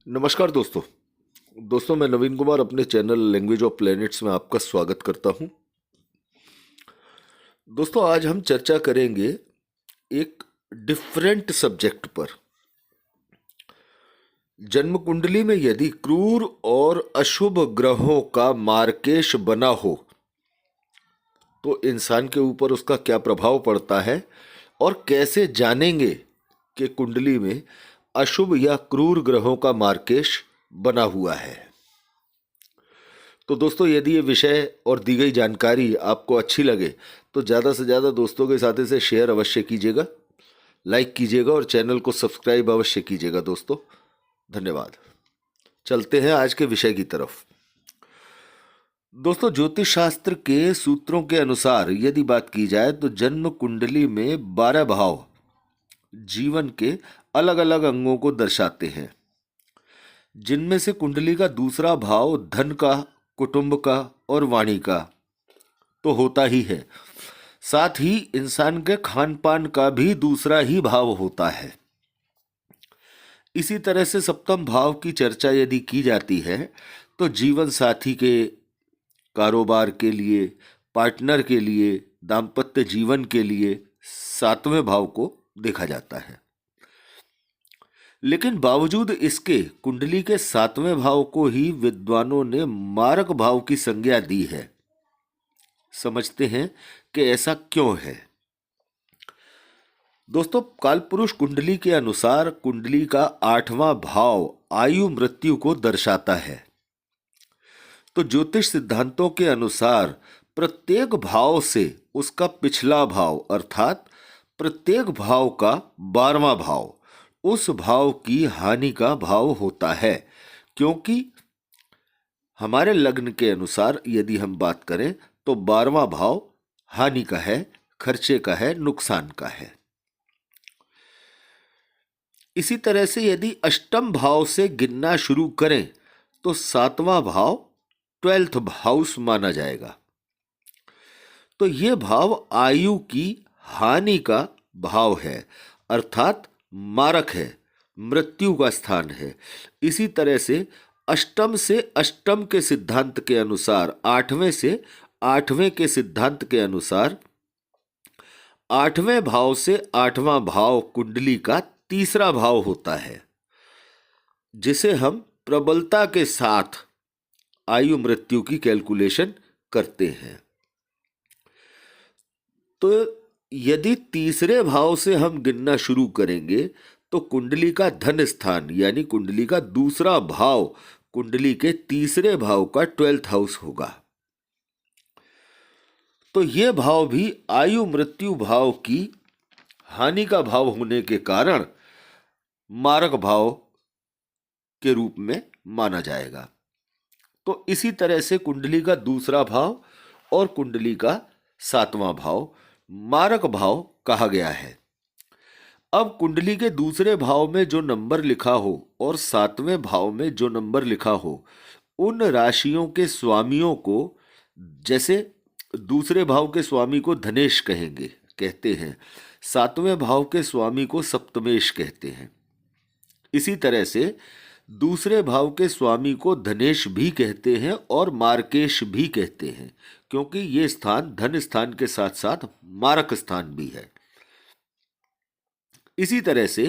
नमस्कार दोस्तों। मैं नवीन कुमार अपने चैनल लैंग्वेज ऑफ प्लैनेट्स में आपका स्वागत करता हूं। दोस्तों, आज हम चर्चा करेंगे एक डिफरेंट सब्जेक्ट पर। जन्म कुंडली में यदि क्रूर और अशुभ ग्रहों का मार्केश बना हो तो इंसान के ऊपर उसका क्या प्रभाव पड़ता है और कैसे जानेंगे कि कुंडली में अशुभ या क्रूर ग्रहों का मार्केश बना हुआ है। तो दोस्तों, यदि ये विषय और दी गई जानकारी आपको अच्छी लगे तो ज़्यादा से ज़्यादा दोस्तों के साथ इसे शेयर अवश्य कीजिएगा, लाइक कीजिएगा और चैनल को सब्सक्राइब अवश्य कीजिएगा। दोस्तों, धन्यवाद। चलते हैं आज के विषय की तरफ। दोस्तों, ज्योतिष शास्त्र के सूत्रों के अनुसार यदि बात की जाए तो जन्म कुंडली में 12 भाव जीवन के अलग अलग अंगों को दर्शाते हैं, जिनमें से कुंडली का दूसरा भाव धन का, कुटुंब का और वाणी का तो होता ही है। साथ ही इंसान के खान पान का भी दूसरा ही भाव होता है। इसी तरह से सप्तम भाव की चर्चा यदि की जाती है तो जीवन साथी के, कारोबार के लिए, पार्टनर के लिए, दाम्पत्य जीवन के लिए सातवें भाव को देखा जाता है। लेकिन बावजूद इसके कुंडली के सातवें भाव को ही विद्वानों ने मारक भाव की संज्ञा दी है। समझते हैं कि ऐसा क्यों है। दोस्तों, कालपुरुष कुंडली के अनुसार कुंडली का 8वां भाव आयु मृत्यु को दर्शाता है। तो ज्योतिष सिद्धांतों के अनुसार प्रत्येक भाव से उसका पिछला भाव अर्थात प्रत्येक भाव का 12वां भाव उस भाव की हानि का भाव होता है। क्योंकि हमारे लग्न के अनुसार यदि हम बात करें तो 12वां भाव हानि का है, खर्चे का है, नुकसान का है। इसी तरह से यदि अष्टम भाव से गिनना शुरू करें तो 7वां भाव 12th हाउस माना जाएगा। तो यह भाव आयु की हानि का भाव है, अर्थात मारक है, मृत्यु का स्थान है। इसी तरह से अष्टम से अष्टम के सिद्धांत के अनुसार, 8वें से 8वें के सिद्धांत के अनुसार 8वें भाव से 8वां भाव कुंडली का तीसरा भाव होता है, जिसे हम प्रबलता के साथ आयु मृत्यु की कैलकुलेशन करते हैं। तो यदि तीसरे भाव से हम गिनना शुरू करेंगे तो कुंडली का धन स्थान यानी कुंडली का दूसरा भाव कुंडली के तीसरे भाव का 12th हाउस होगा। तो यह भाव भी आयु मृत्यु भाव की हानि का भाव होने के कारण मारक भाव के रूप में माना जाएगा। तो इसी तरह से कुंडली का दूसरा भाव और कुंडली का 7वां भाव मारक भाव कहा गया है। अब कुंडली के दूसरे भाव में जो नंबर लिखा हो और 7वें भाव में जो नंबर लिखा हो, उन राशियों के स्वामियों को, जैसे दूसरे भाव के स्वामी को धनेश कहते हैं, 7वें भाव के स्वामी को सप्तमेश कहते हैं। इसी तरह से दूसरे भाव के स्वामी को धनेश भी कहते हैं और मार्केश भी कहते हैं, क्योंकि ये स्थान धन स्थान के साथ साथ मारक स्थान भी है। इसी तरह से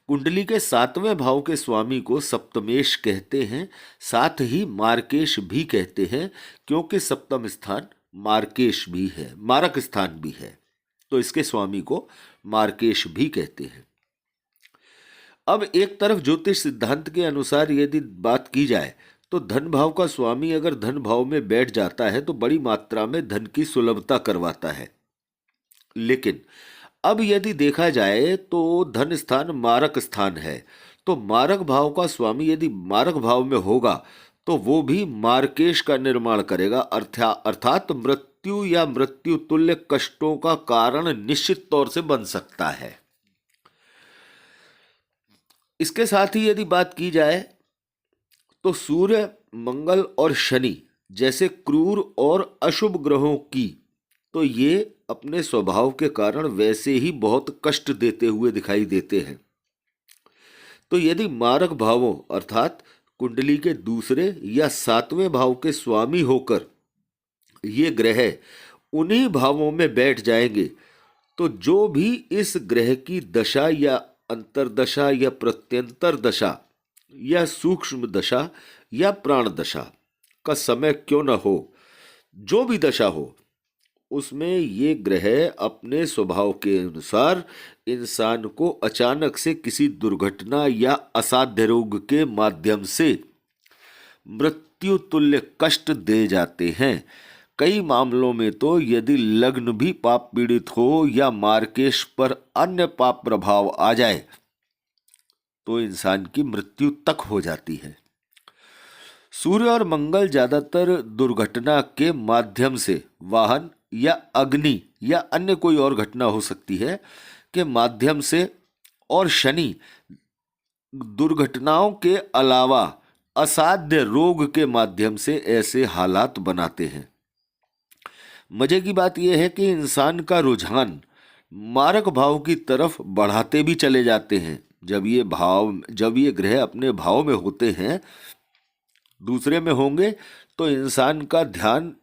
कुंडली के 7वें भाव के स्वामी को सप्तमेश कहते हैं, साथ ही मार्केश भी कहते हैं, क्योंकि सप्तम स्थान मार्केश भी है, मारक स्थान भी है। तो इसके स्वामी को मार्केश भी कहते हैं। अब एक तरफ ज्योतिष सिद्धांत के अनुसार यदि बात की जाए तो धन भाव का स्वामी अगर धन भाव में बैठ जाता है तो बड़ी मात्रा में धन की सुलभता करवाता है। लेकिन अब यदि देखा जाए तो धन स्थान मारक स्थान है, तो मारक भाव का स्वामी यदि मारक भाव में होगा तो वो भी मार्केश का निर्माण करेगा, अर्थात मृत्यु या मृत्यु तुल्य कष्टों का कारण निश्चित तौर से बन सकता है। इसके साथ ही यदि बात की जाए तो सूर्य, मंगल और शनि जैसे क्रूर और अशुभ ग्रहों की तो ये अपने स्वभाव के कारण वैसे ही बहुत कष्ट देते हुए दिखाई देते हैं। तो यदि मारक भावों अर्थात कुंडली के दूसरे या सातवें भाव के स्वामी होकर ये ग्रह उन्हीं भावों में बैठ जाएंगे, तो जो भी इस ग्रह की दशा या अंतर्दशा या प्रत्यंतर दशा या सूक्ष्म दशा या प्राण दशा का समय क्यों न हो, जो भी दशा हो, उसमें ये ग्रह अपने स्वभाव के अनुसार इंसान को अचानक से किसी दुर्घटना या असाध्य रोग के माध्यम से मृत्यु तुल्य कष्ट दे जाते हैं। कई मामलों में तो यदि लग्न भी पाप पीड़ित हो या मार्केश पर अन्य पाप प्रभाव आ जाए तो इंसान की मृत्यु तक हो जाती है। सूर्य और मंगल ज्यादातर दुर्घटना के माध्यम से, वाहन या अग्नि या अन्य कोई और घटना हो सकती है के माध्यम से, और शनि दुर्घटनाओं के अलावा असाध्य रोग के माध्यम से ऐसे हालात बनाते हैं। मजे की बात यह है कि इंसान का रुझान मारक भाव की तरफ बढ़ाते भी चले जाते हैं। जब ये ग्रह अपने भाव में होते हैं, दूसरे में होंगे, तो इंसान का ध्यान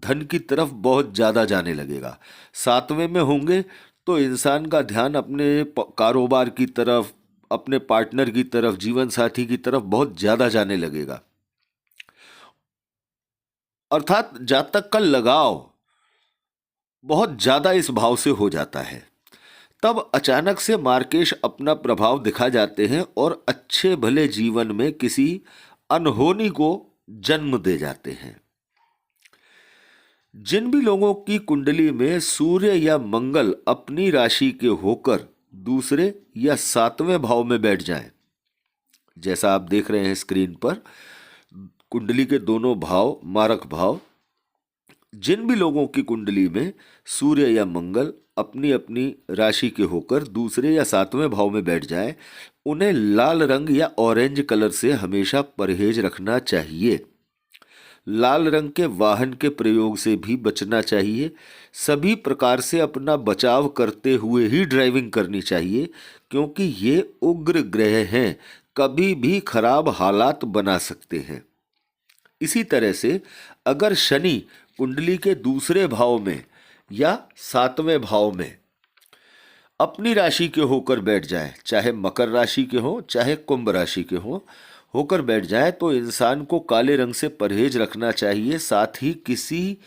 धन की तरफ बहुत ज्यादा जाने लगेगा। सातवें में होंगे तो इंसान का ध्यान अपने कारोबार की तरफ, अपने पार्टनर की तरफ, जीवन साथी की तरफ बहुत ज्यादा जाने लगेगा। अर्थात जातक का लगाव बहुत ज्यादा इस भाव से हो जाता है। तब अचानक से मार्केश अपना प्रभाव दिखा जाते हैं और अच्छे भले जीवन में किसी अनहोनी को जन्म दे जाते हैं। जिन भी लोगों की कुंडली में सूर्य या मंगल अपनी राशि के होकर दूसरे या सातवें भाव में बैठ जाएं, जैसा आप देख रहे हैं स्क्रीन पर, कुंडली के दोनों भाव मारक भाव, जिन भी लोगों की कुंडली में सूर्य या मंगल अपनी अपनी राशि के होकर दूसरे या सातवें भाव में बैठ जाए, उन्हें लाल रंग या ऑरेंज कलर से हमेशा परहेज रखना चाहिए। लाल रंग के वाहन के प्रयोग से भी बचना चाहिए। सभी प्रकार से अपना बचाव करते हुए ही ड्राइविंग करनी चाहिए, क्योंकि ये उग्र ग्रह हैं, कभी भी खराब हालात बना सकते हैं। इसी तरह से अगर शनि कुंडली के दूसरे भाव में या सातवें भाव में अपनी राशि के होकर बैठ जाए, चाहे मकर राशि के हो चाहे कुंभ राशि के हो, होकर बैठ जाए, तो इंसान को काले रंग से परहेज रखना चाहिए। साथ ही किसी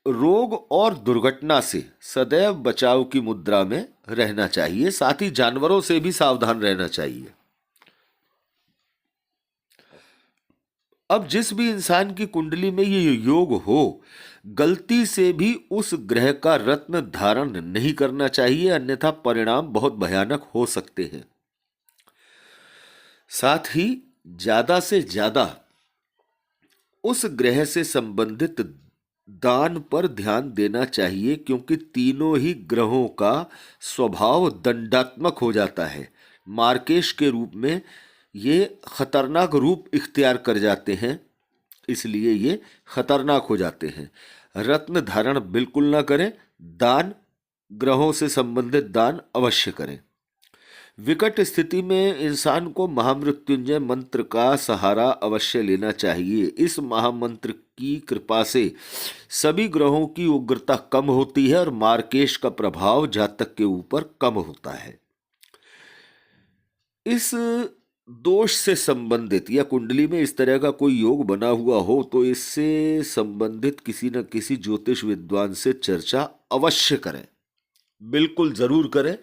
रोग और दुर्घटना से सदैव बचाव की मुद्रा में रहना चाहिए। साथ ही जानवरों से भी सावधान रहना चाहिए। अब जिस भी इंसान की कुंडली में ये योग हो, गलती से भी उस ग्रह का रत्न धारण नहीं करना चाहिए, अन्यथा परिणाम बहुत भयानक हो सकते हैं। साथ ही ज्यादा से ज्यादा उस ग्रह से संबंधित दान पर ध्यान देना चाहिए, क्योंकि तीनों ही ग्रहों का स्वभाव दंडात्मक हो जाता है। मार्केश के रूप में ये खतरनाक रूप इख्तियार कर जाते हैं, इसलिए ये खतरनाक हो जाते हैं। रत्न धारण बिल्कुल ना करें। दान, ग्रहों से संबंधित दान अवश्य करें। विकट स्थिति में इंसान को महामृत्युंजय मंत्र का सहारा अवश्य लेना चाहिए। इस महामंत्र की कृपा से सभी ग्रहों की उग्रता कम होती है और मार्केश का प्रभाव जातक के ऊपर कम होता है। इस दोष से संबंधित या कुंडली में इस तरह का कोई योग बना हुआ हो तो इससे संबंधित किसी न किसी ज्योतिष विद्वान से चर्चा अवश्य करें, बिल्कुल जरूर करें,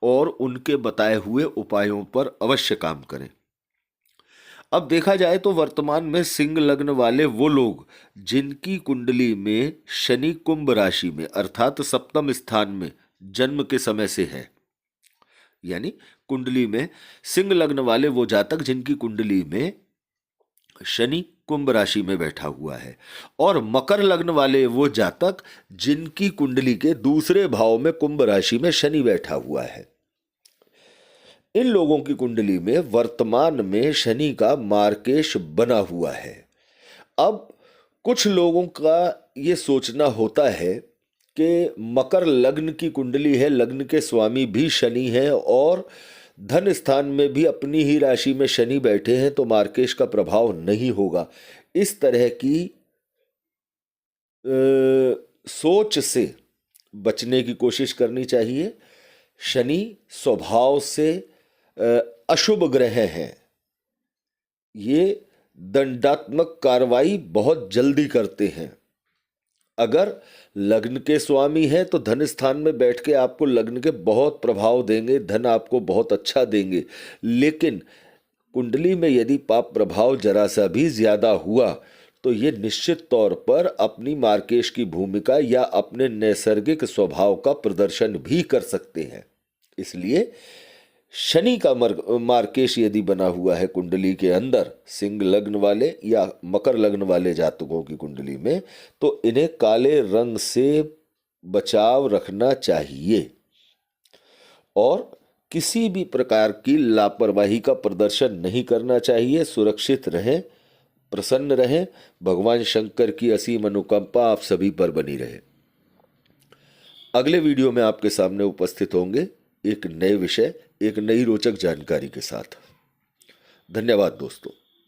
और उनके बताए हुए उपायों पर अवश्य काम करें। अब देखा जाए तो वर्तमान में सिंह लग्न वाले वो लोग जिनकी कुंडली में शनि कुंभ राशि में अर्थात सप्तम स्थान में जन्म के समय से है, यानी कुंडली में सिंह लग्न वाले वो जातक जिनकी कुंडली में शनि कुंभ राशि में बैठा हुआ है, और मकर लग्न वाले वो जातक जिनकी कुंडली के दूसरे भाव में कुंभ राशि में शनि बैठा हुआ है, इन लोगों की कुंडली में वर्तमान में शनि का मार्केश बना हुआ है। अब कुछ लोगों का ये सोचना होता है कि मकर लग्न की कुंडली है, लग्न के स्वामी भी शनि है और धन स्थान में भी अपनी ही राशि में शनि बैठे हैं तो मार्केश का प्रभाव नहीं होगा। इस तरह की सोच से बचने की कोशिश करनी चाहिए। शनि स्वभाव से अशुभ ग्रह है, ये दंडात्मक कार्रवाई बहुत जल्दी करते हैं। अगर लग्न के स्वामी हैं तो धन स्थान में बैठ के आपको लग्न के बहुत प्रभाव देंगे, धन आपको बहुत अच्छा देंगे। लेकिन कुंडली में यदि पाप प्रभाव जरा सा भी ज्यादा हुआ तो ये निश्चित तौर पर अपनी मार्केश की भूमिका या अपने नैसर्गिक स्वभाव का प्रदर्शन भी कर सकते हैं। इसलिए शनि का मार्केश यदि बना हुआ है कुंडली के अंदर, सिंह लग्न वाले या मकर लग्न वाले जातकों की कुंडली में, तो इन्हें काले रंग से बचाव रखना चाहिए और किसी भी प्रकार की लापरवाही का प्रदर्शन नहीं करना चाहिए। सुरक्षित रहें, प्रसन्न रहें। भगवान शंकर की असीम अनुकंपा आप सभी पर बनी रहे। अगले वीडियो में आपके सामने उपस्थित होंगे एक नए विषय, एक नई रोचक जानकारी के साथ। धन्यवाद दोस्तों।